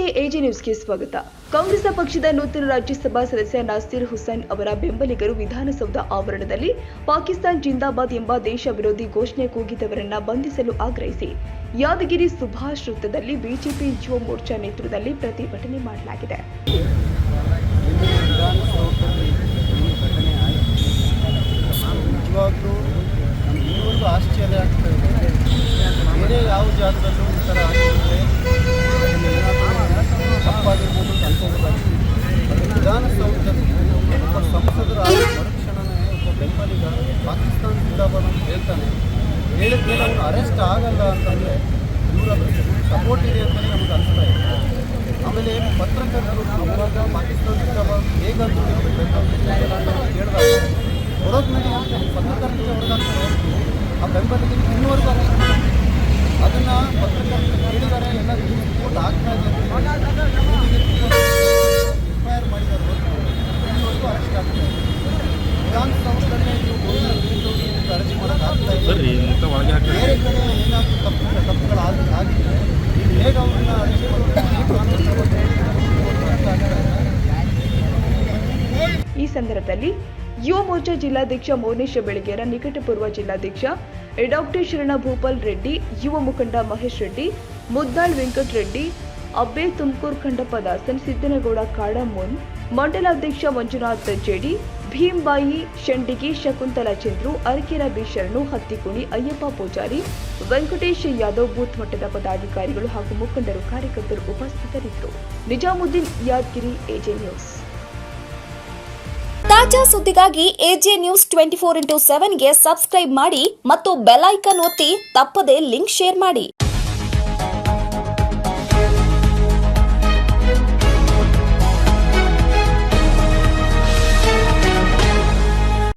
ನಮಸ್ತೆ, ಎಜೆ ನ್ಯೂಸ್ಗೆ ಸ್ವಾಗತ. ಕಾಂಗ್ರೆಸ್ ಪಕ್ಷದ ನೂತನ ರಾಜ್ಯಸಭಾ ಸದಸ್ಯ ನಾಸೀರ್ ಹುಸೈನ್ ಅವರ ಬೆಂಬಲಿಗರು ವಿಧಾನಸೌಧ ಆವರಣದಲ್ಲಿ ಪಾಕಿಸ್ತಾನ್ ಜಿಂದಾಬಾದ್ ಎಂಬ ದೇಶ ವಿರೋಧಿ ಘೋಷಣೆ ಕೂಗಿದವರನ್ನ ಬಂಧಿಸಲು ಆಗ್ರಹಿಸಿ ಯಾದಗಿರಿ ಸುಭಾಷ್ ವೃತ್ತದಲ್ಲಿ ಬಿಜೆಪಿ ಯುವ ಮೋರ್ಚಾ ನೇತೃತ್ವದಲ್ಲಿ ಪ್ರತಿಭಟನೆ ಮಾಡಲಾಗಿದೆ. ಆಶ್ಚರ್ಯ ಆಗ್ತಾ ಇದೆ. ಬೇರೆ ಯಾವ ಜಾಗದಲ್ಲೂ ಈ ಥರ ಆಗಿರುತ್ತೆ ತಪ್ಪಾಗಿರ್ಬೋದು ಅನ್ಕೋಬೇಕಾಗಿ ವಿಧಾನಸೌಧದಲ್ಲಿ ಒಬ್ಬ ಸಂಸದರಾದ ಮರುಕ್ಷಣನೇ ಒಬ್ಬ ಬೆಂಬಲಿಗ ಪಾಕಿಸ್ತಾನ ಜಿಂದಾಬಾದ್ ಅಂತ ಹೇಳ್ತಾನೆ. ಹೇಳಿದ ಮೇಲೆ ಅವನು ಅರೆಸ್ಟ್ ಆಗಲ್ಲ ಅಂತಂದರೆ ಇವರ ಸಪೋರ್ಟ್ ಇದೆ ಅಂತಲೇ ನಮಗೆ ಅನಿಸ್ತಾ ಇದೆ. ಆಮೇಲೆ ಪತ್ರಕರ್ತರು ಅವಾಗ ಪಾಕಿಸ್ತಾನ ಜಿಂದಾಬಾದ್ ಹೇಗಂತ ಕೇಳಿದಾಗ ಹೊರಗೆ ನಡಿ ಅಂತ ಪತ್ರಕರ್ತರಿಗೆ ಹೊರಗಾಗ್ತಾರೆ. ಆ ಬೆಂಬಲಿಗೆ ಇನ್ನೂವರೆಗೂ ಅರೆಸ್ಟ್ ಮಾಡಿ ಅದನ್ನು ಪತ್ರಕರ್ತರು ಹೇಳಿದ್ದಾರೆ, ಎಲ್ಲ ರಿಪೋರ್ಟ್ ಆಗ್ತಾ ಇದೆ ಎಫ್ಐಆರ್ ಮಾಡಿದ್ದಾರೆ. ಇನ್ನೂವರೆಗೂ ಅರೆಸ್ಟ್ ಆಗ್ತಾ ಇದೆ. ವಿಧಾನಸೌಧದಲ್ಲೇ ಅರೆಸ್ಟ್ ಮಾಡೋಕ್ಕಾಗ್ತಾ ಇದೆ. ಬೇರೆ ಕಡೆ ಏನಾದರೂ ತಪ್ಪುಗಳಾಗಿದ್ದರೆ ಹೇಗೆ ಅವ್ರನ್ನ ಅರೆಸ್ಟ್ ಮಾಡ್ತಾರೆ? ಈ ಸಂದರ್ಭದಲ್ಲಿ ಯುವ ಮೋರ್ಚಾ ಜಿಲ್ಲಾಧ್ಯಕ್ಷ ಮೋನೇಶ್ ಬೆಳಗೇರ, ನಿಕಟಪೂರ್ವ ಜಿಲ್ಲಾಧ್ಯಕ್ಷ ಡಾಕ್ಟರ್ ಶರಣ ಭೂಪಾಲ್ ರೆಡ್ಡಿ, ಯುವ ಮುಖಂಡ ಮಹೇಶ್ ರೆಡ್ಡಿ, ಮುದ್ದಾಳ್ ವೆಂಕಟ ರೆಡ್ಡಿ, ಅಬ್ಬೆ ತುಮಕೂರು ಖಂಡಪ್ಪ ದಾಸನ್, ಸಿದ್ದನಗೌಡ ಕಾಡಮೋನ್, ಮಂಡಲಾಧ್ಯಕ್ಷ Manjunath JD, Bhimbai Shandigi, Shakuntala Chandru, Arakera B Sharanu, Hattikuni, Ayyappa Pujari, Venkatesh Yadav, booth ಮಟ್ಟದ ಪದಾಧಿಕಾರಿಗಳು ಹಾಗೂ ಮುಖಂಡರು, ಕಾರ್ಯಕರ್ತರು ಉಪಸ್ಥಿತರಿದ್ದರು. Nizamuddin, Yadgiri, AJ news. ತಾಜಾ ಸುದ್ದಿಗಾಗಿ ಎಜೆ ನ್ಯೂಸ್ 24x7ಗೆ ಸಬ್ಸ್ಕ್ರೈಬ್ ಮಾಡಿ ಮತ್ತು ಬೆಲ್ ಐಕಾನ್ ಒತ್ತಿ ತಪ್ಪದೇ ಲಿಂಕ್ ಶೇರ್ ಮಾಡಿ.